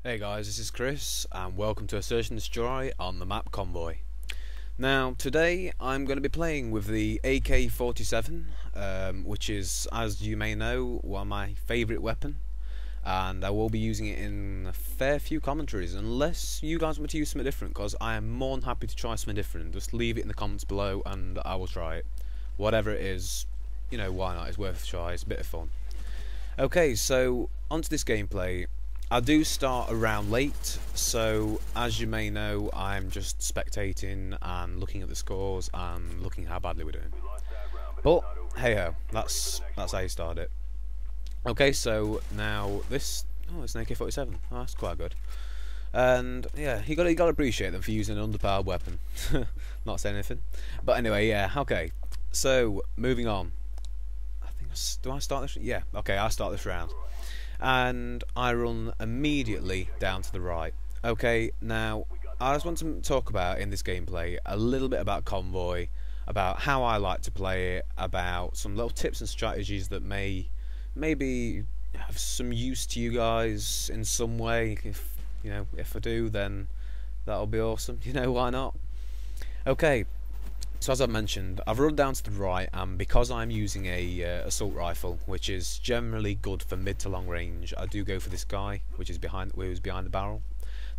Hey guys, this is Chris and welcome to a Search and Destroy on the map Convoy. Now today I'm going to be playing with the AK-47, which is, as you may know, one of my favourite weapon, and I will be using it in a fair few commentaries unless you guys want to use something different, because I am more than happy to try something different. Just leave it in the comments below and I will try it. Whatever it is, you know, why not, it's worth a try, it's a bit of fun. Okay, so onto this gameplay. I do start around late, so as you may know, I'm just spectating and looking at the scores and looking how badly we're doing. But hey ho, that's how you start it. Okay, so now this, it's an AK-47. Oh, that's quite good. And yeah, you gotta appreciate them for using an underpowered weapon. Not saying anything, but anyway, yeah. Okay, so moving on. Do I start this? Yeah. Okay, I'll start this round. And I run immediately down to the right. Okay, now I just want to talk about in this gameplay a little bit about Convoy, about how I like to play it, about some little tips and strategies that maybe have some use to you guys in some way. If I do, then that'll be awesome. Why not? Okay. So as I mentioned, I've run down to the right, and because I'm using a assault rifle, which is generally good for mid to long range, I do go for this guy, which is behind the barrel.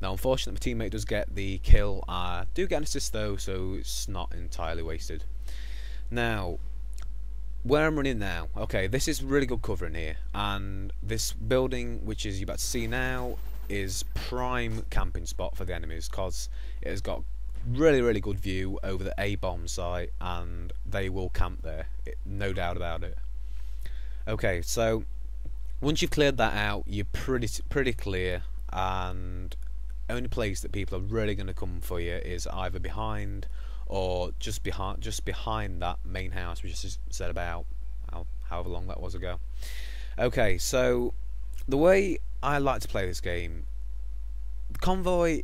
Now, unfortunately, my teammate does get the kill. I do get an assist though, so it's not entirely wasted. Now, where I'm running now, okay, this is really good cover in here, and this building, which is you're about to see now, is prime camping spot for the enemies, because it has got really good view over the A-bomb site, and they will camp there, no doubt about it. Okay, so once you've cleared that out, you're pretty clear, and only place that people are really going to come for you is either behind or just behind that main house we just said about however long that was ago. Okay, so the way I like to play this game, Convoy,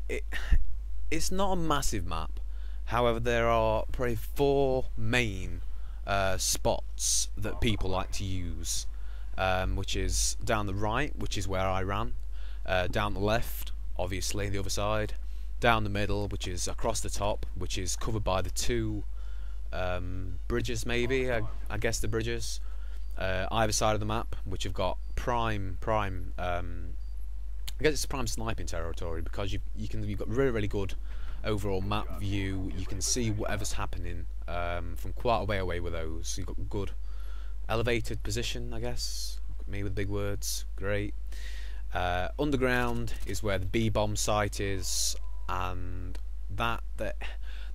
it's not a massive map. However, there are probably 4 main spots that people like to use, which is down the right, which is where I ran, down the left, obviously the other side, down the middle, which is across the top, which is covered by the 2 bridges, maybe I guess the bridges, either side of the map, which have got prime I guess it's prime sniping territory, because you've got really good overall map view. You can see whatever's happening from quite a way away with those. You've got good elevated position, I guess. Look at me with big words. Great. Underground is where the B-bomb site is, and the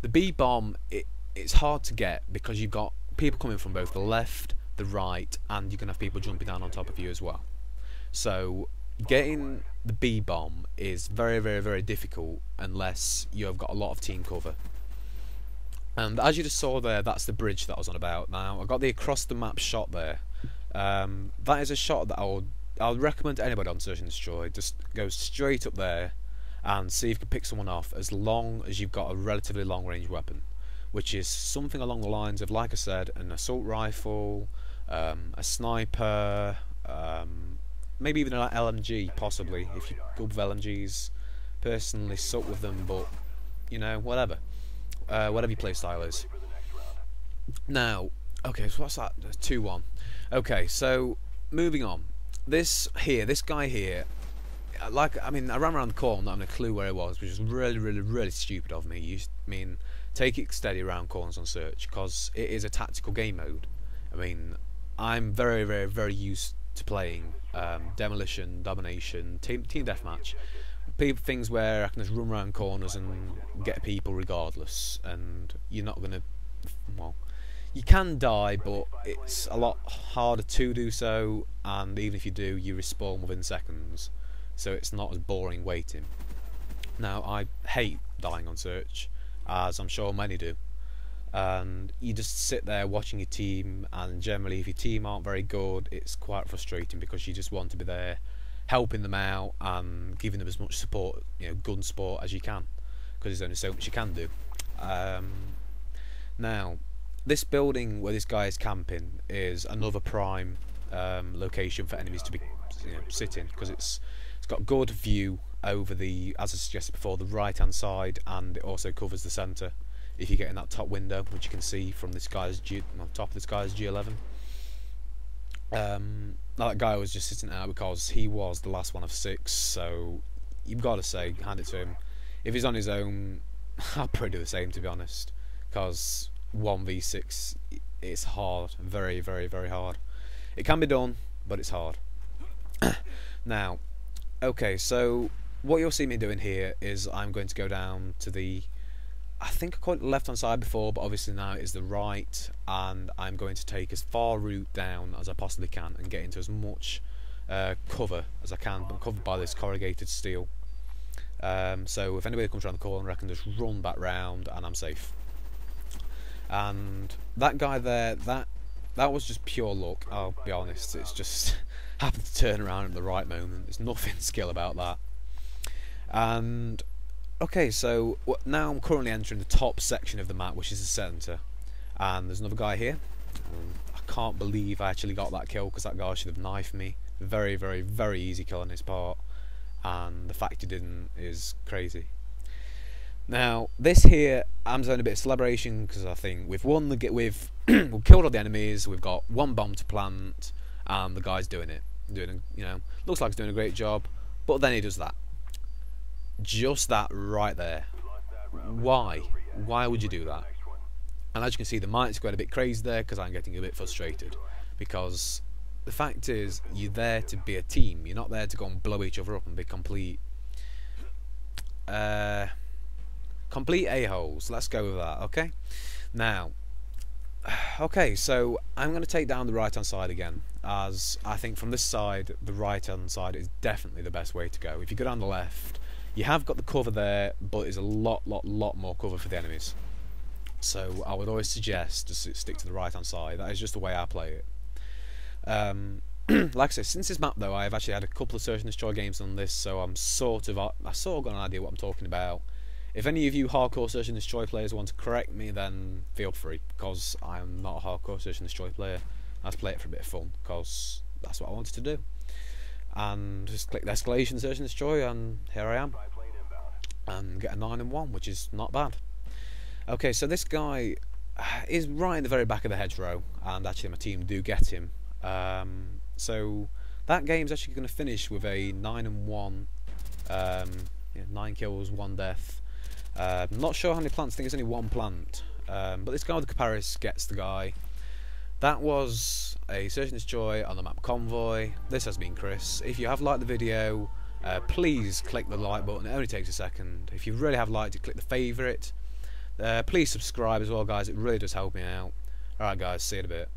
B-bomb, it's hard to get because you've got people coming from both the left, the right, and you can have people jumping down on top of you as well. So getting the B-bomb is very difficult unless you have got a lot of team cover. And as you just saw there, that's the bridge that I was on about. Now, I got the across the map shot there. That is a shot that I would recommend to anybody on Search and Destroy. Just go straight up there and see if you can pick someone off, as long as you've got a relatively long range weapon, which is something along the lines of, like I said, an assault rifle, a sniper, maybe even an LMG, possibly, if you're good with LMGs. Personally suck with them, but whatever your play style is. Now, okay, so what's that? 2-1. Okay, so moving on. This guy here, I ran around the corner not having a clue where he was, which is really stupid of me. Take it steady around corners on Search, because it is a tactical game mode. I'm very used to playing demolition, domination, team deathmatch, things where I can just run around corners and get people regardless, and you're not gonna, well, you can die, but it's a lot harder to do so, and even if you do, you respawn within seconds, so it's not as boring waiting. Now, I hate dying on Search, as I'm sure many do, and you just sit there watching your team, and generally if your team aren't very good, it's quite frustrating, because you just want to be there helping them out and giving them as much support, gun support as you can, because there's only so much you can do. Now, this building where this guy is camping is another prime location for enemies to be sitting, because it's got good view over the, as I suggested before, the right hand side, and it also covers the centre if you get in that top window, which you can see from this guy's on top of this guy's G11. Now that guy was just sitting out because he was the last one of 6, so you've got to say, hand it to him. If he's on his own, I'll probably do the same, to be honest, because 1v6, it's hard, very, very, very hard. It can be done, but it's hard. Now, okay, so what you'll see me doing here is I'm going to go down to the, I think I called it the left hand side before, but obviously now it is the right, and I'm going to take as far route down as I possibly can and get into as much cover as I can. I'm covered by this corrugated steel, so if anybody comes around the corner I can just run back round and I'm safe. And that guy there, that was just pure luck, I'll be honest. It's just happened to turn around at the right moment. There's nothing skill about that. And okay, so now I'm currently entering the top section of the map, which is the centre, and there's another guy here. I can't believe I actually got that kill, because that guy should have knifed me. Very, very, very easy kill on his part, and the fact he didn't is crazy. Now this here, I'm doing a bit of celebration because I think we've won we've killed all the enemies. We've got 1 bomb to plant, and the guy's doing it, you know, looks like he's doing a great job, but then he does that. Just that right there. Why would you do that? And as you can see, the mic's going a bit crazy there because I'm getting a bit frustrated, because the fact is, you're there to be a team. You're not there to go and blow each other up and be complete a-holes. Let's go with that. Okay, now, okay, so I'm going to take down the right hand side again, as I think from this side the right hand side is definitely the best way to go. If you go down the left, you have got the cover there, but there's a lot more cover for the enemies. So I would always suggest to stick to the right hand side. That is just the way I play it. Like I said, since this map though, I've actually had a couple of Search and Destroy games on this, so I sort of got an idea what I'm talking about. If any of you hardcore Search and Destroy players want to correct me, then feel free, because I'm not a hardcore Search and Destroy player. I just play it for a bit of fun, because that's what I wanted to do. And just click the escalation, Search and Destroy, and here I am, and get a 9 and 1, which is not bad. Okay, so this guy is right in the very back of the hedgerow, and actually my team do get him. So that game's actually going to finish with a 9 and 1, 9 kills, 1 death. Not sure how many plants. I think it's only 1 plant, but this guy with the Caparis gets the guy. That was a Search and Destroy on the map Convoy. This has been Chris. If you have liked the video, please click the like button. It only takes a second. If you really have liked it, click the favourite. Please subscribe as well, guys. It really does help me out. Alright guys, see you in a bit.